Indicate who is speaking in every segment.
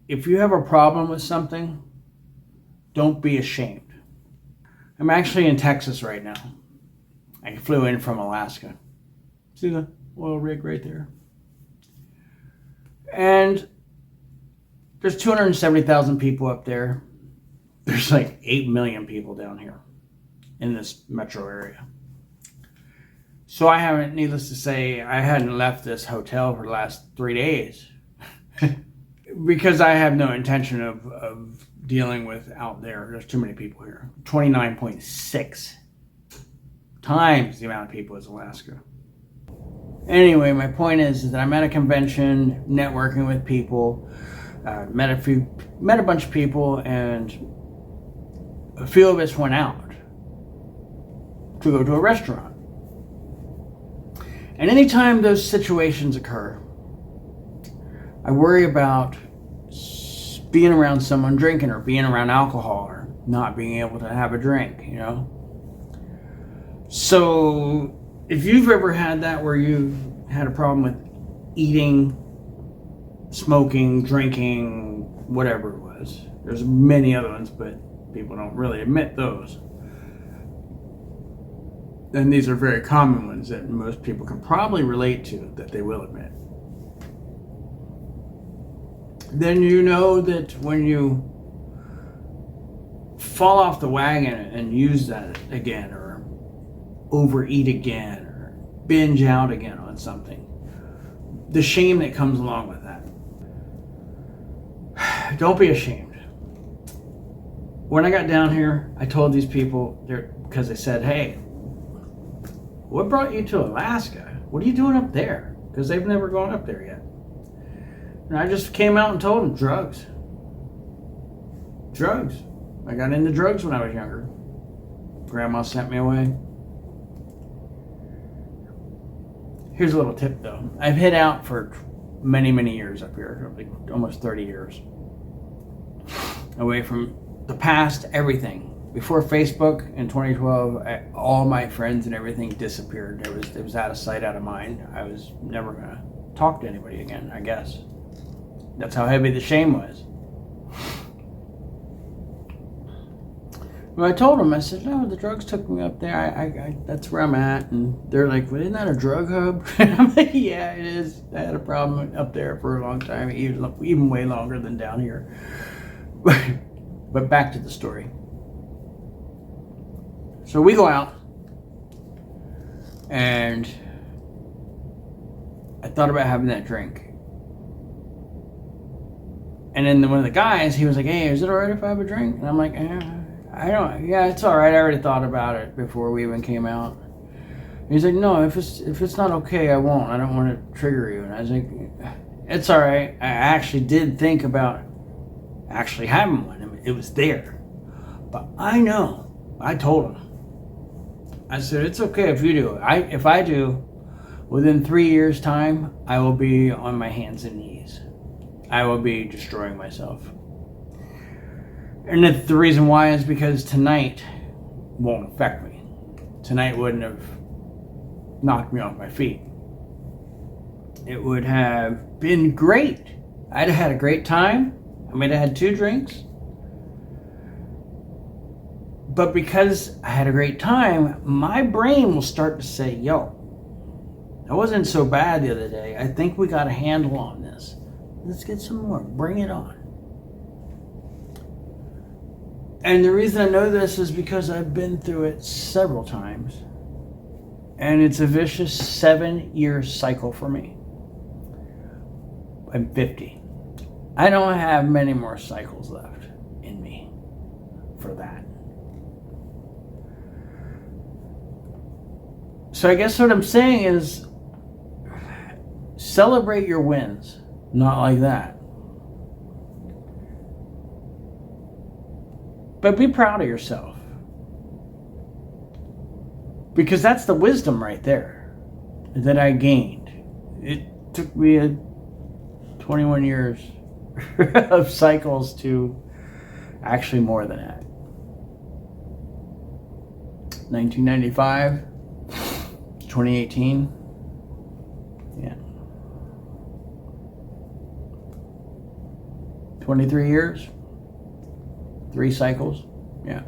Speaker 1: if you have a problem with something, don't be ashamed. I'm actually in Texas right now. I flew in from Alaska. See the oil rig right there? And there's 270,000 people up there. There's like 8 million people down here in this metro area. So I haven't, needless to say, I hadn't left this hotel for the last 3 days because I have no intention of dealing with out there. There's too many people here. 29.6 times the amount of people as Alaska. Anyway, my point is that I'm at a convention, networking with people, met a bunch of people, and a few of us went out to go to a restaurant. And anytime those situations occur, I worry about being around someone drinking or being around alcohol or not being able to have a drink, you know? So if you've ever had that where you had a problem with eating, smoking, drinking, whatever it was, there's many other ones, but people don't really admit those. And these are very common ones that most people can probably relate to, that they will admit. Then you know that when you fall off the wagon and use that again, or overeat again, or binge out again on something, the shame that comes along with that. Don't be ashamed. When I got down here, I told these people, because they said, hey, what brought you to Alaska? What are you doing up there? Because they've never gone up there yet. And I just came out and told them, drugs. Drugs. I got into drugs when I was younger. Grandma sent me away. Here's a little tip though. I've hid out for many, many years up here, like almost 30 years. Away from the past, everything. Before Facebook in 2012, all my friends and everything disappeared. It was out of sight, out of mind. I was never gonna talk to anybody again, I guess. That's how heavy the shame was. Well, I told them, I said, no, the drugs took me up there. I that's where I'm at. And they're like, well, isn't that a drug hub? And I'm like, yeah, it is. I had a problem up there for a long time, even way longer than down here. But back to the story. So we go out, and I thought about having that drink. And then one of the guys, he was like, hey, is it all right if I have a drink? And I'm like, yeah, it's all right. I already thought about it before we even came out. And he's like, no, if it's not okay, I won't. I don't want to trigger you. And I was like, it's all right. I actually did think about actually having one. I mean, it was there. But I know, I told him. I said, it's okay if you do. If I do, within 3 years' time, I will be on my hands and knees. I will be destroying myself. And the reason why is because tonight won't affect me. Tonight wouldn't have knocked me off my feet. It would have been great. I'd have had a great time. I might have had 2 drinks. But because I had a great time, my brain will start to say, yo, that wasn't so bad the other day. I think we got a handle on this. Let's get some more. Bring it on. And the reason I know this is because I've been through it several times. And it's a vicious 7-year cycle for me. I'm 50. I don't have many more cycles left in me for that. So I guess what I'm saying is celebrate your wins, not like that. But be proud of yourself. Because that's the wisdom right there that I gained. It took me 21 years of cycles to actually more than that. 1995, 2018. Yeah. 23 years, 3 cycles. Yeah.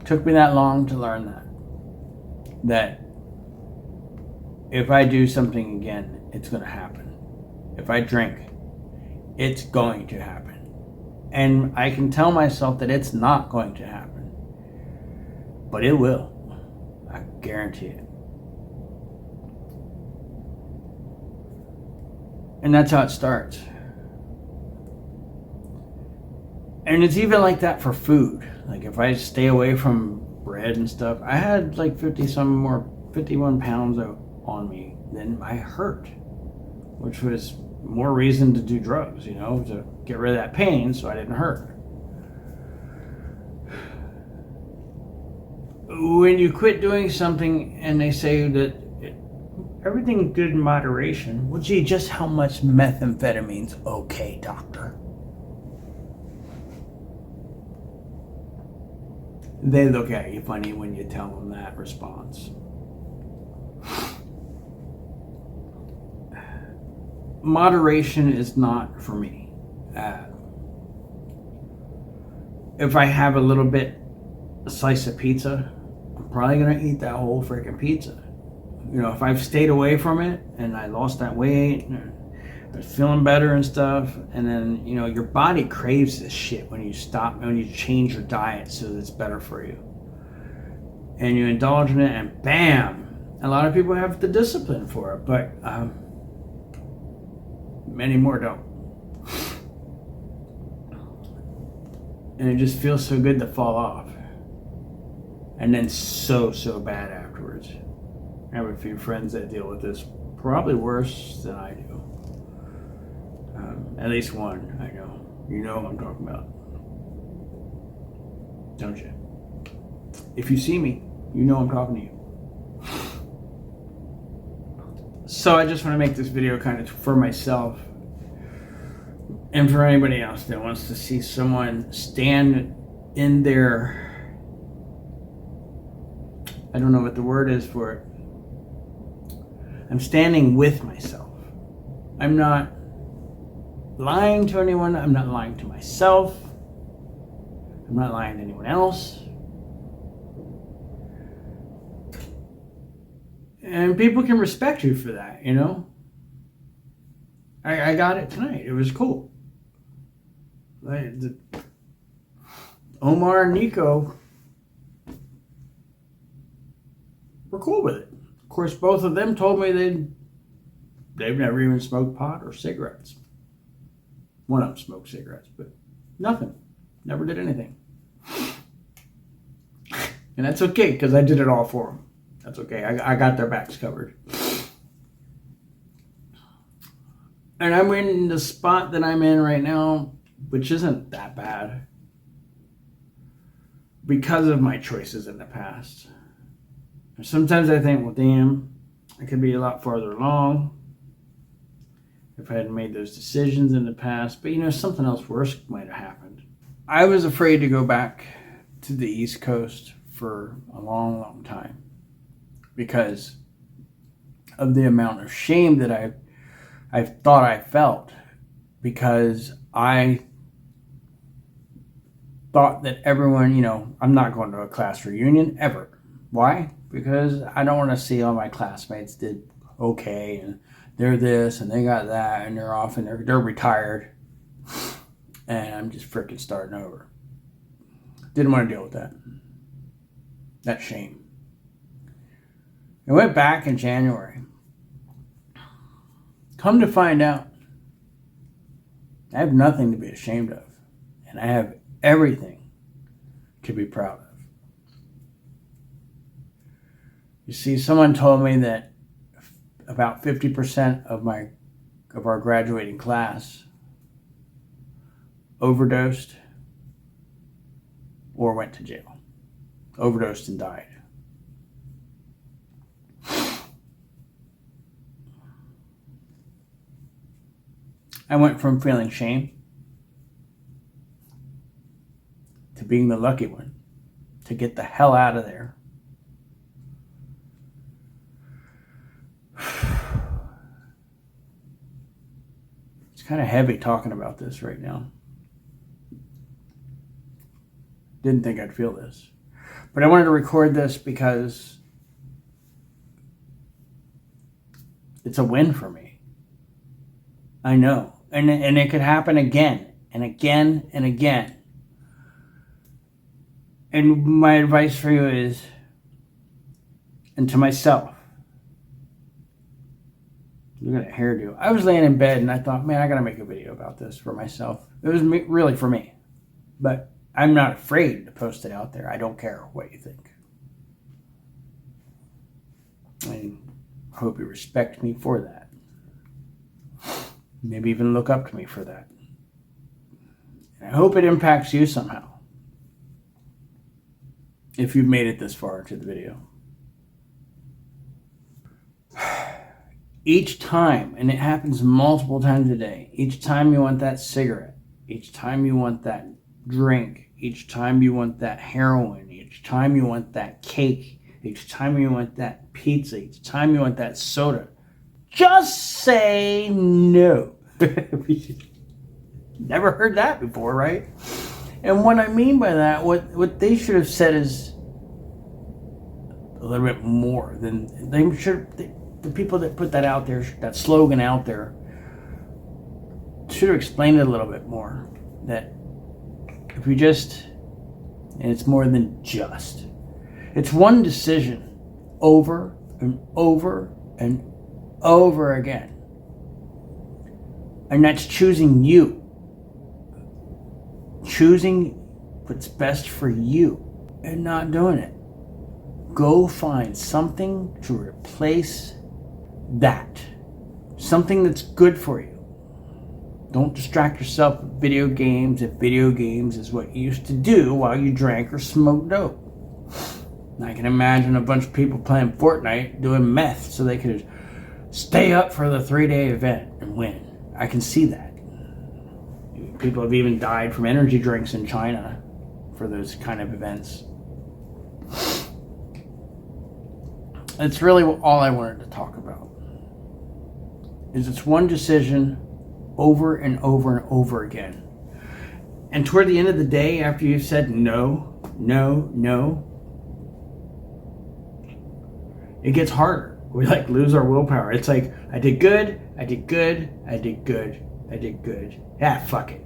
Speaker 1: Took me that long to learn that if I do something again, it's going to happen. If I drink, it's going to happen. And I can tell myself that it's not going to happen. But it will. I guarantee it. And that's how it starts. And it's even like that for food. Like if I stay away from bread and stuff, I had like 51 pounds on me, then I hurt, which was more reason to do drugs, to get rid of that pain so I didn't hurt. When you quit doing something and they say that everything good in moderation, well, gee, just how much methamphetamine's okay, doctor? They look at you funny when you tell them that response. Moderation is not for me. If I have a slice of pizza, I'm probably going to eat that whole freaking pizza. If I've stayed away from it and I lost that weight and I was feeling better and stuff, and then, your body craves this shit when you stop, when you change your diet so that it's better for you. And you indulge in it and bam! A lot of people have the discipline for it, but many more don't. And it just feels so good to fall off. And then so bad afterwards. I have a few friends that deal with this probably worse than I do. At least one I know. You know what I'm talking about. Don't you? If you see me, you know I'm talking to you. So I just want to make this video kind of for myself and for anybody else that wants to see someone stand in their, I don't know what the word is for it. I'm standing with myself. I'm not lying to anyone. I'm not lying to myself. I'm not lying to anyone else. And people can respect you for that, I got it tonight. It was cool. Omar and Nico were cool with it. Of course, both of them told me they've never even smoked pot or cigarettes. One of them smoked cigarettes, but nothing. Never did anything. And that's okay, because I did it all for them. That's okay. I got their backs covered. And I'm in the spot that I'm in right now, which isn't that bad, because of my choices in the past. Sometimes I think, well, damn, I could be a lot farther along if I hadn't made those decisions in the past. But, something else worse might have happened. I was afraid to go back to the East Coast for a long, long time because of the amount of shame that I thought I felt, because I thought that everyone, I'm not going to a class reunion ever. Why? Because I don't want to see all my classmates did okay and they're this and they got that and they're off and they're retired and I'm just freaking starting over. Didn't want to deal with that. That shame. I went back in January. Come to find out, I have nothing to be ashamed of, and I have everything to be proud of. You see, someone told me that about 50% of our graduating class overdosed or went to jail. Overdosed and died. I went from feeling shame to being the lucky one to get the hell out of there. It's kind of heavy talking about this right now. Didn't think I'd feel this. But I wanted to record this because it's a win for me. I know. And it could happen again and again and again. And my advice for you is, and to myself, look at that hairdo. I was laying in bed and I thought, man, I got to make a video about this for myself. It was really for me. But I'm not afraid to post it out there. I don't care what you think. I hope you respect me for that. Maybe even look up to me for that. I hope it impacts you somehow, if you've made it this far into the video. Each time, and it happens multiple times a day, each time you want that cigarette, each time you want that drink, each time you want that heroin, each time you want that cake, each time you want that pizza, each time you want that soda, just say no. Never heard that before, right? And what I mean by that, what they should have said is a little bit more than they should. The people that put that out there, that slogan out there, should have explained it a little bit more. That if we just, and it's more than just, it's one decision over and over and over again. And that's choosing you. Choosing what's best for you and not doing it. Go find something to replace that. Something that's good for you. Don't distract yourself with video games if video games is what you used to do while you drank or smoked dope. I can imagine a bunch of people playing Fortnite doing meth so they could stay up for the 3-day event and win. I can see that. People have even died from energy drinks in China for those kind of events. That's really all I wanted to talk about. Is it's one decision over and over and over again. And toward the end of the day, after you've said no, no, no, it gets harder. We lose our willpower. It's like, I did good, I did good, I did good, I did good. Yeah, fuck it.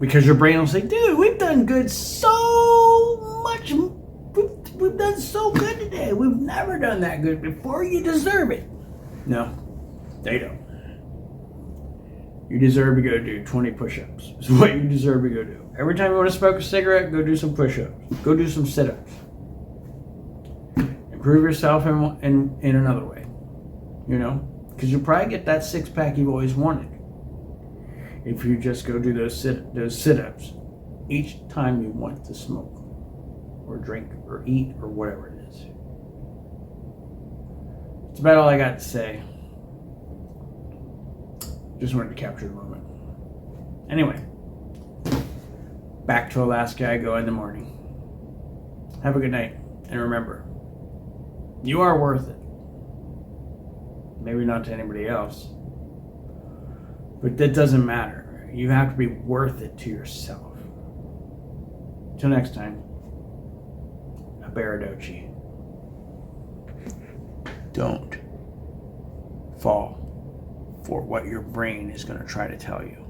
Speaker 1: Because your brain will say, dude, we've done good so much. We've done so good today. We've never done that good before. You deserve it. No, they don't. You deserve to go do 20 push-ups. That's what you deserve to go do. Every time you want to smoke a cigarette, go do some push-ups. Go do some sit-ups. Improve yourself in another way. You know? Because you'll probably get that six-pack you've always wanted. If you just go do those sit-ups each time you want to smoke or drink or eat or whatever it is. That's about all I got to say. Just wanted to capture the moment. Anyway, back to Alaska I go in the morning. Have a good night. And remember, you are worth it. Maybe not to anybody else. But that doesn't matter. You have to be worth it to yourself. Till next time, a Baridochi. Don't fall for what your brain is going to try to tell you.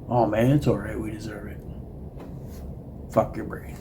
Speaker 1: Oh man, it's alright, we deserve it. Fuck your brain.